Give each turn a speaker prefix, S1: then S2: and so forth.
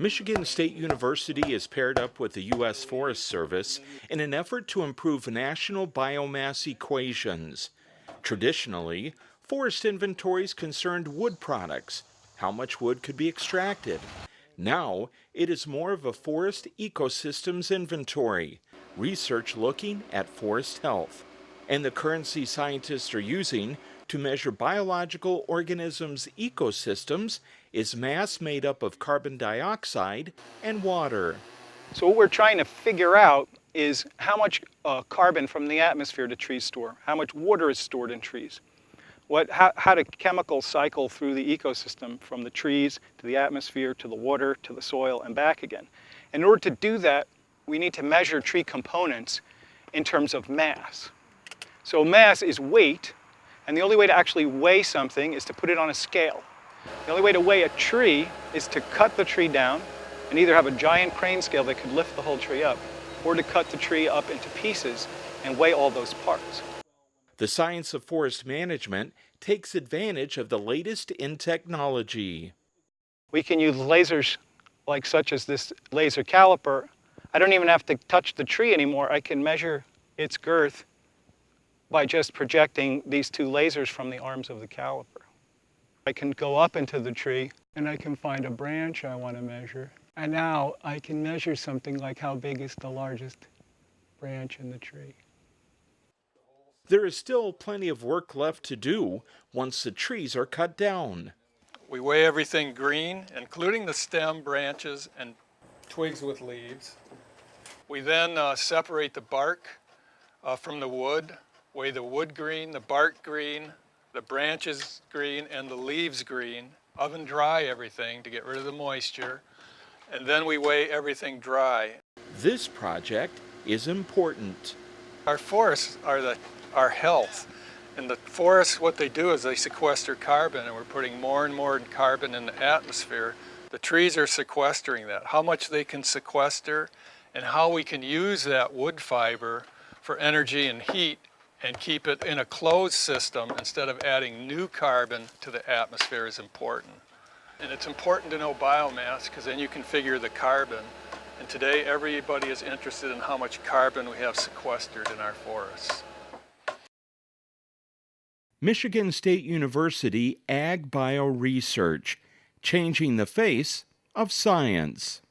S1: Michigan State University is paired up with the U.S. Forest Service in an effort to improve national biomass equations. Traditionally, forest inventories concerned wood products, how much wood could be extracted. Now, it is more of a forest ecosystems inventory, research looking at forest health. And the currency scientists are using to measure biological organisms' ecosystems is mass made up of carbon dioxide and water.
S2: So what we're trying to figure out is how much carbon from the atmosphere do trees store? How much water is stored in trees? How do chemicals cycle through the ecosystem from the trees to the atmosphere to the water to the soil and back again? In order to do that, we need to measure tree components in terms of mass. So mass is weight, and the only way to actually weigh something is to put it on a scale. The only way to weigh a tree is to cut the tree down and either have a giant crane scale that could lift the whole tree up, or to cut the tree up into pieces and weigh all those parts.
S1: The science of forest management takes advantage of the latest in technology.
S2: We can use lasers such as this laser caliper. I don't even have to touch the tree anymore. I can measure its girth by just projecting these two lasers from the arms of the caliper. I can go up into the tree and I can find a branch I want to measure. And now I can measure something like how big is the largest branch in the tree.
S1: There is still plenty of work left to do once the trees are cut down.
S3: We weigh everything green, including the stem, branches, and twigs with leaves. We then separate the bark from the wood, weigh the wood green, the bark green, the branches green, and the leaves green. Oven dry everything to get rid of the moisture, and then we weigh everything dry.
S1: This project is important.
S3: Our forests are our health. And the forests, what they do is they sequester carbon, and we're putting more and more carbon in the atmosphere. The trees are sequestering that. How much they can sequester and how we can use that wood fiber for energy and heat and keep it in a closed system instead of adding new carbon to the atmosphere is important. And it's important to know biomass because then you can figure the carbon. And today everybody is interested in how much carbon we have sequestered in our forests.
S1: Michigan State University Ag Bio Research, changing the face of science.